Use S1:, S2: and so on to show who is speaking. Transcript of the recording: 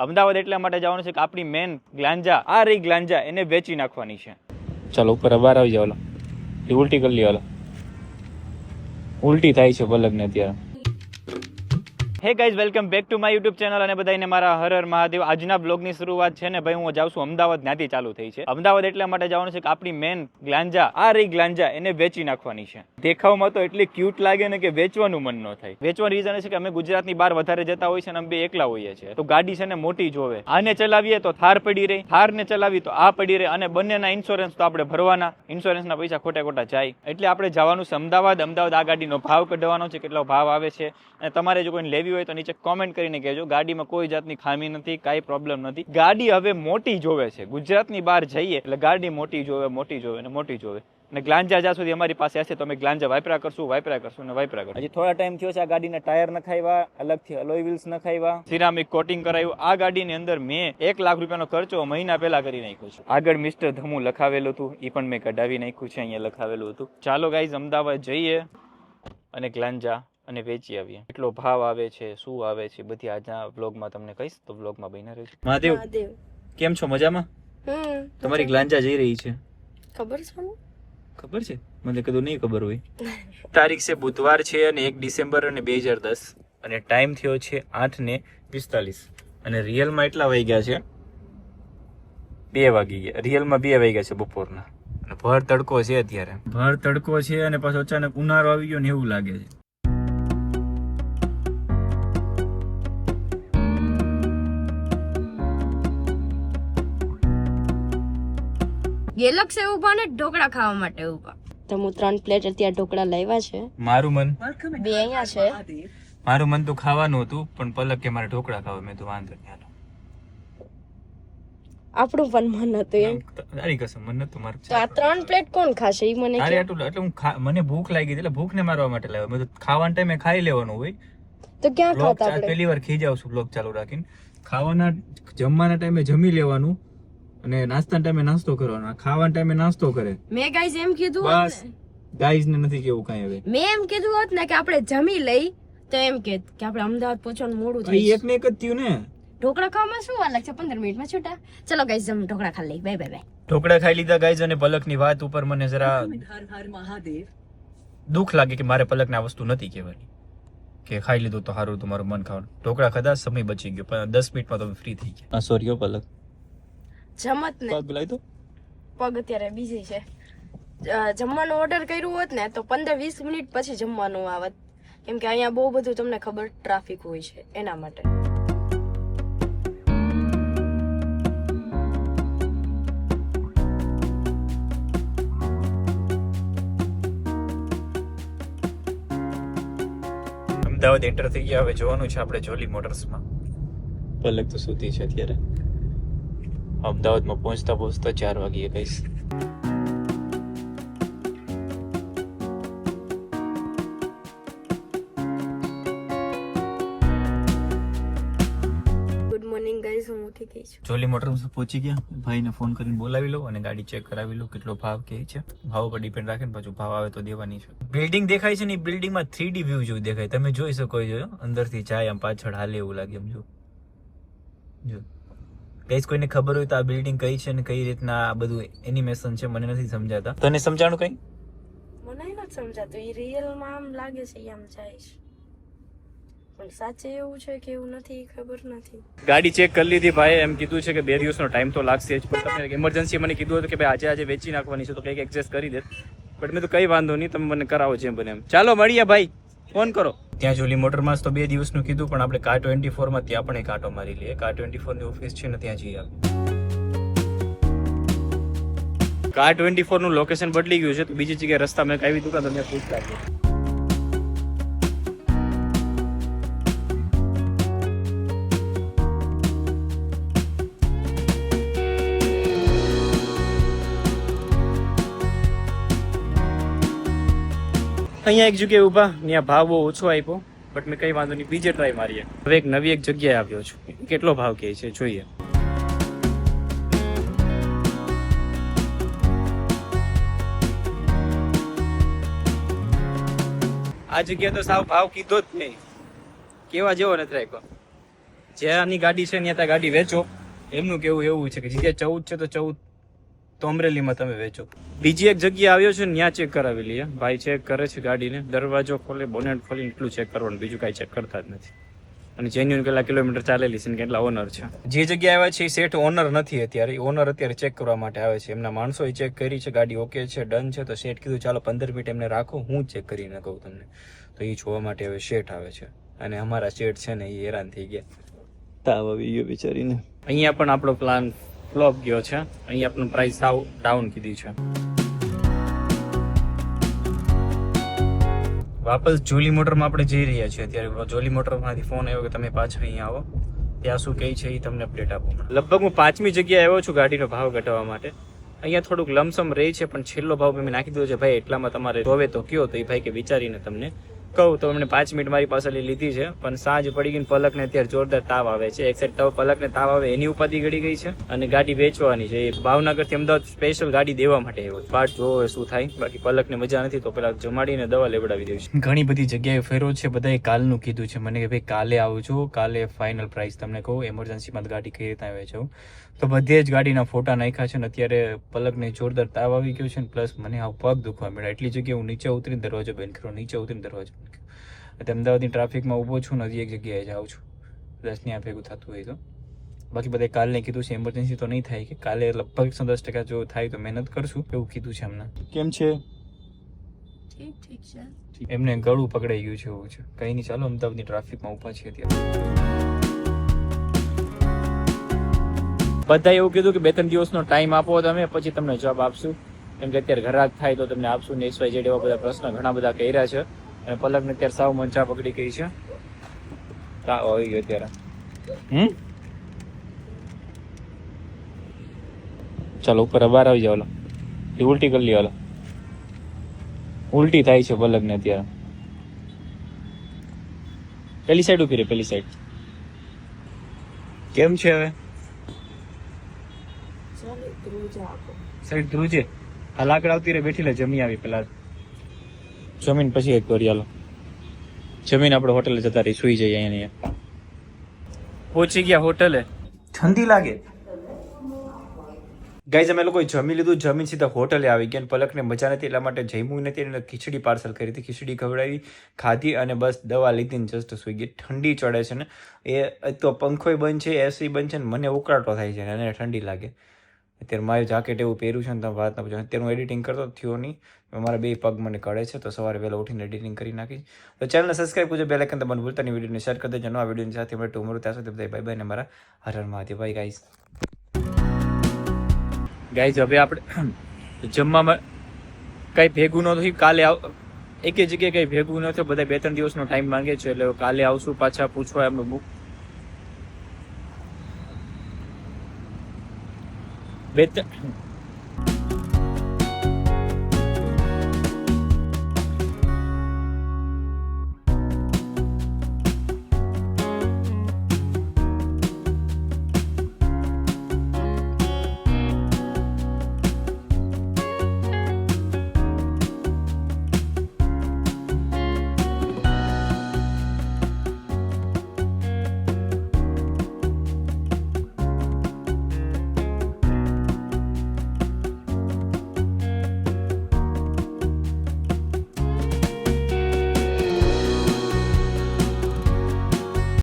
S1: અમદાવાદ એટલા માટે જવાનું છે કે આપણી મેન ગ્લાંજા આ રહી ગ્લાંજા એને વેચી નાખવાની છે.
S2: ચાલો ઉપર બહાર આવી જાવ. એ ઉલટી કરી લ્યો. ઉલટી થાય છે પલકને અત્યારે.
S1: Hey guys, welcome back to my YouTube channel અને બધાને મારા હર હર મહાદેવ. આજના બ્લોગની શરૂઆત છે ને ભાઈ હું જાઉં છું અમદાવાદ, ત્યાંથી ચાલુ થઈ છે. અમદાવાદ એટલા માટે જવાનું છે કે આપણી મેન ગ્લાંજા આ રહી ગ્લાંજા એને વેચી નાખવાની છે. દેખાવમાં તો એટલી ક્યુટ લાગે ને કે વેચવાનું મન ન થાય. વેચવાનું રીઝન છે કે અમે ગુજરાતની બહાર વધારે જતા હોય છે અને અમે બે એકલા હોઈએ છીએ, તો ગાડી છે ને મોટી જોવે. આને ચલાવીએ તો થાર પડી રહી, થાર ને ચલાવી તો આ પડી રહી, અને બંનેના ઇન્સ્યોરન્સ તો આપણે ભરવાના, ઇન્સ્યોરન્સના પૈસા ખોટા જાય. એટલે આપણે જવાનું છે અમદાવાદ. અમદાવાદ આ ગાડીનો ભાવ કઢવાનો છે, કેટલો ભાવ આવે છે, અને તમારે જો કોઈને લેવી હોય તો નીચે કોમેન્ટ કરીને કહેજો. ગાડીમાં કોઈ જાતની ખામી નથી, કાંઈ પ્રોબ્લેમ નથી. ગાડી હવે મોટી જોવે છે. ગુજરાતની બહાર જઈએ એટલે ગાડી મોટી જોવે અને મોટી જોવે. અને ગ્લાંજા જ્યાં સુધી અમારી પાસે હશે તો અમે ગ્લાંજા વાપરા કરશું અને વાપરા કરશું. હજી થોડા ટાઈમ થયો છે આ ગાડીના ટાયર નખાવ્યા, અલગથી અલોય વ્હીલ્સ નખાવ્યા, સિરામિક કોટિંગ કરાવ્યું. આ ગાડીની અંદર મેં 1 લાખ રૂપિયાનો ખર્ચો મહિના પહેલા કરી નાખ્યો છે. આગળ મિસ્ટર ધમુ લખાવેલું હતું, એ પણ મેં કઢાવી નાખ્યું છે, અહીંયા લખાવેલું હતું. ચાલો ગાઈઝ, અમદાવાદ જઈએ અને ગ્લાંજા અને વેચી આવીએ. કેટલો ભાવ આવે છે, શું આવે છે, બધી આજના વ્લોગમાં તમને કહીશ, તો વ્લોગમાં બન્યા રહેજો. મહાદેવ, કેમ છો? મજામાં? તમારી ગ્લાંજા જઈ રહી છે, ખબર છે? ખબર છે? મને કીધું નહીં ખબર હોય. તારીખ છે બુધવાર છે અને 1 ડિસેમ્બર અને 2010 અને ટાઈમ થયો છે 8:45 અને રિયલમાં એટલા વાગ્યા છે 2 વાગી ગયા. રિયલમાં 2 વાગ્યા છે બપોરના અને ભર તડકો છે અત્યારે. ભર તડકો છે અને પાછો અચાનક ઉનાળો આવી ગયો ને એવું લાગે છે.
S3: ગેલેક્સી ઉભા ને ઢોકળા ખાવા માટે ઉભા. તો હું 3 પ્લેટ અત્યારે ઢોકળા લાવ્યા છે.
S1: મારું મન
S3: 2 અહીંયા છે.
S1: મારું મન તો ખાવાનું હતું, પણ પલક કે મારે ઢોકળા ખાવા. મેં તો વાંધો નહીં,
S3: આપણું પણ મન હતું એમ.
S1: તારી કસમ મન નતું મારું.
S3: તો આ 3 પ્લેટ કોણ ખાશે ઈ મને
S1: તારે આટલું એટલે મને ભૂખ લાગી હતી એટલે ભૂખને મારવા માટે લાવ્યો. મેં તો ખાવાના ટાઈમે ખાઈ લેવાનું હોય.
S3: તો ક્યાં ખાતા આપણે?
S1: પહેલી વાર ખીજાવ છું બ્લોગ ચાલુ રાખીને. ખાવાના જમવાના ટાઈમે જમી લેવાનું અને નાસ્તાના ટાઈમે નાસ્તો કરવાનો. ખાવાના ટાઈમે નાસ્તો કરે.
S3: મેં ગાઈસ એમ કીધું
S1: બસ ગાઈઝ ને નથી કેવું કાંઈ. હવે
S3: મેં એમ કીધું હોત ને કે આપણે જમી લઈ તો એમ કે આપણે અમદાવાદ પહોંચવાનું મોડું થઈ
S1: એક ને એક જ થયું ને.
S3: ઢોકળા ખાવામાં શું વાર લાગશે? 15 મિનિટમાં છૂટા. ચલો ગાઈસ, જમ ઢોકળા ખાઈ લઈ. Bye bye.
S1: ઢોકળા ખાઈ લીધા ગાઈઝ, અને પલકની વાત ઉપર મને જરા દુઃખ લાગે કે મારે પલકને આ વસ્તુ નથી કહેવાની કે ખાઈ લીધું તો સારું, તમારું મન ખાવાનું. ઢોકળા ખાધા, સમય બચી ગયો, પણ 10 મિનિટમાં તમે ફ્રી થઈ ગયા. સોરી પલક,
S3: જમત ને
S1: પગ લાવી દો.
S3: પગ અત્યારે બીજી છે. જમવાનું ઓર્ડર કર્યું હોત ને તો 15-20 મિનિટ પછી જમવાનું આવત, કેમ કે અહીંયા બહુ બધું તમને ખબર ટ્રાફિક હોય છે એના માટે.
S1: અમદાવાદ એન્ટર થઈ ગયા. હવે જોવાનું છે આપણે જોલી મોટર્સમાં. પલક તો સૂતી છે અત્યારે. અમદાવાદમાં પહોંચતા 4 વાગ્યે કહીશ.
S3: ગુડ મોર્નિંગ ગાઈસ, હું ઉઠી ગઈ છું.
S1: જોલી મોટર્સમાં પહોંચી ગયા. ભાઈને ફોન કરીને બોલાવી લો અને ગાડી ચેક કરાવી લો કેટલો ભાવ કે છે. ભાવ પર ડિપેન્ડ રાખે ને પાછું ભાવ આવે તો દેવાની છે. બિલ્ડિંગ દેખાય છે ને, એ બિલ્ડિંગમાં 3D વ્યૂ જેવું દેખાય. તમે જોઈ શકો છો અંદરથી જાય આમ પાછળ હાલે એવું લાગે. એમ જો ગાઈસ, કોઈને ખબર હોય તો આ બિલ્ડિંગ કઈ છે ને કઈ રીતના આ બધું એનિમેશન છે મને નથી સમજાતા. તને સમજાણું કઈ?
S3: મને નથી સમજાતું. એ રિયલમાં આમ લાગે છે આમ જાય છે, પણ સાચે એવું છે કે એવું નથી ખબર નથી.
S1: ગાડી ચેક કરી લીધી ભાઈ. એમ કીધું છે કે 2 દિવસનો ટાઈમ તો લાગશે જ, પણ તમે ઇમરજન્સી મને કીધું હતું કે ભાઈ આજે વેચી નાખવાની છે તો કંઈક એડજસ્ટ કરી દે. બટ મેં તો કઈ વાંધો નહીં, તમે મને કરાવો જેમ બને એમ. ચાલો મળીએ ભાઈ, ફોન કરો. ત્યાં જોલી મોટરમાં તો 2 દિવસનું કીધું, પણ આપણે કાર 24 માં ત્યાં પણ એક આટો મારી લઈએ. કાર 24 ની ઓફિસ છે ને ત્યાં જઈએ આપણે. કાર 24 નું લોકેશન બદલી ગયું છે, તો બીજી જગ્યાએ રસ્તા મેં આવી દુકાન તમને પૂછતા છે. અહીંયા એક જગ્યાએ ઊભા, ત્યાં ભાવ બહુ ઓછો આપ્યો, બટ મેં કઈ વાંધો નહીં, બીજે ટ્રાય મારીએ. હવે એક નવી જગ્યાએ આવ્યો છું, કેટલો ભાવ કહે છે જોઈએ. આ જગ્યા તો સાવ ભાવ કીધો જ નહીં, કેવા જેવો નથી રાખ્યો. જ્યાંની ગાડી છે ત્યાં ત્યાં ગાડી વેચો. એમનું કેવું એવું છે કે જગ્યા 14 છે તો 14 તો અમરેલીમાં તમે વેચો. બીજી એક જગ્યા આવ્યો છે ને ત્યાં ચેક કરાવી લઈએ. ભાઈ ચેક કરે છે ગાડીને, દરવાજો ખોલે, બોનેટ ખોલીને એટલું ચેક કરવાનું, બીજું કાંઈ ચેક કરતા જ નથી. અને જેન્યુઅન કેટલા કિલોમીટર ચાલેલી છે ને કેટલા ઓનર છે. જે જગ્યાએ આવ્યા છે એ સેટ ઓનર નથી અત્યારે, ઓનર અત્યારે ચેક કરવા માટે આવે છે. એમના માણસોએ ચેક કરી છે, ગાડી ઓકે છે, ડન છે. તો સેટ કીધું ચાલો 15 મિનિટ એમને રાખો, હું ચેક કરીને કહું તમને. તો એ જોવા માટે હવે શેઠ આવે છે. અને અમારા શેઠ છે ને એ હેરાન થઈ ગયા, તાવ આવી ગયો બિચારીને. અહીંયા પણ આપણો પ્લાન ફ્લોપ ગયો છે. અહીંયા આપણું પ્રાઇસ સાવ ડાઉન કીધી છે. વાપસ જોલી મોટરમાં આપણે જઈ રહ્યા છીએ અત્યારે. જોલી મોટરમાંથી ફોન આવ્યો કે તમે પાછા અહીંયા આવો, ત્યાં શું કહે છે એ તમને અપડેટ આપો. લગભગ હું 5મી જગ્યાએ આવ્યો છું ગાડીનો ભાવ ઘટાડવા માટે. અહીંયા થોડુંક લમસમ રહી છે, પણ છેલ્લો ભાવ મેં નાખી દીધો છે. ભાઈ એટલામાં તમારે જોવે તો કયો, તો એ ભાઈ કે વિચારીને તમને કહું. તો એમણે 5 મિનિટ મારી પાસે લીધી છે, પણ સાંજ પડી ગઈ. પલકને અત્યારે જોરદાર તાવ આવે છે. એક સાઈડ પલકને તાવ આવે એની ઉપાધિ ગળી ગઈ છે, અને ગાડી વેચવાની છે. એ ભાવનગરથી અમદાવાદ સ્પેશિયલ ગાડી દેવા માટે આવ્યો છે. પાર્ટ જોવો શું થાય. બાકી પલકને મજા નથી તો પેલા જમાડીને દવા લેવડાવી દેવી છે. ઘણી બધી જગ્યાએ ફેરો છે, બધાએ કાલનું કીધું છે મને કે ભાઈ કાલે આવજો, કાલે ફાઇનલ પ્રાઇસ તમને કહું. એમરજન્સીમાં ગાડી કઈ રીતે આવે છે તો બધે જ ગાડીના ફોટા નાખ્યા છે. ને અત્યારે પલકને જોરદાર તાવ આવી ગયો છે, ને પ્લસ મને આ પગ દુખવા મળ્યા. એટલી જગ્યાએ હું નીચે ઉતરીને દરવાજો બંધ કર્યો, નીચે ઉતરીને દરવાજો બંધ કર્યો. અમદાવાદની ટ્રાફિકમાં ઊભો છું, નજી એક જગ્યાએ જાઉં છું. 10 ત્યાં ભેગું થતું હોય તો. બાકી બધા કાલને કીધું છે એમરજન્સી તો નહીં થાય, કે કાલે લગભગ 110% જો થાય તો મહેનત કરશું એવું કીધું છે એમને. કેમ છે?
S3: ઠીક છે.
S1: એમને ગળું પકડાઈ ગયું છે એવું છે. કઈ નહીં, ચાલો અમદાવાદની ટ્રાફિકમાં ઊભા છીએ અત્યારે. બધા એવું કીધું કે 2-3 દિવસનો ટાઈમ આપો તમે, પછી તમને જવાબ આપશું. કેમ કે અત્યારે ઘરાક થાય તો તમને આપશું ને XYZ એવા બધા પ્રશ્ન ઘણા બધા કર્યા છે. અને પલકને અત્યારે સાવ મંચા પકડી ગઈ છે, તાવ આવી ગયો અત્યારે. ચાલો ઉપર બહાર આવી જાવ. એ ઉલટી કરી લ્યો. ઉલટી થાય છે પલકને અત્યારે. પેલી સાઈડ ઉભી રહે, પેલી સાઈડ. કેમ છે હવે? સાઈડ ધ્રુજે. આ લાકડ આવતી રે, બેઠી લે, જમી આવી પેલા. જમીન પછી એક કરી હાલો. જમીન આપણે હોટલે જતા રહી, સુઈ જઈએ અહીંયા. પહોંચી ગયા હોટલે. ઠંડી લાગે. ગાઈઝ અમે લોકોએ જમી લીધું, જમીન સીધા હોટલે આવી ગયા. પલકને મજા નથી એટલા માટે જમ્યું નથી, અને ખીચડી પાર્સલ કરી હતી. ખીચડી ખવડાવી, ખાધી અને બસ દવા લીધી ને જસ્ટ સુઈ ગઈ. ઠંડી ચડે છે ને, એ તો પંખોય બંધ છે, એસી બંધ છે ને, મને ઉકળાટો થાય છે અને ઠંડી લાગે. અત્યારે મારું જાકેટ એવું પહેર્યું છે ને, તમે વાત ના પૂછો. અત્યારે હું એડિટિંગ કરતો થયો નહીં, મારા 2 પગ મને કળે છે, તો સવારે વહેલા ઉઠીને એડિટિંગ કરી નાખીશ. તો ચેનલને સબસ્ક્રાઈબ કરજો, બેલ આઇકન દબાવવાનું ભૂલતા નહીં, વિડીયોને શેર કરી દેજો. નવા વિડીયોની સાથે મળે ટુમોરો. ત્યાં સુધી બધા બાય બાય, ને મારા Har Har Mahadev. Bye guys. Guys હવે આપણે જમવામાં કંઈ ભેગું ન થયું. કાલે એક જગ્યાએ કંઈ ભેગું ન થયું. બધા 2-3 દિવસનો ટાઈમ માંગે છે, એટલે કાલે આવશું પાછા પૂછવા એમને બુક. 2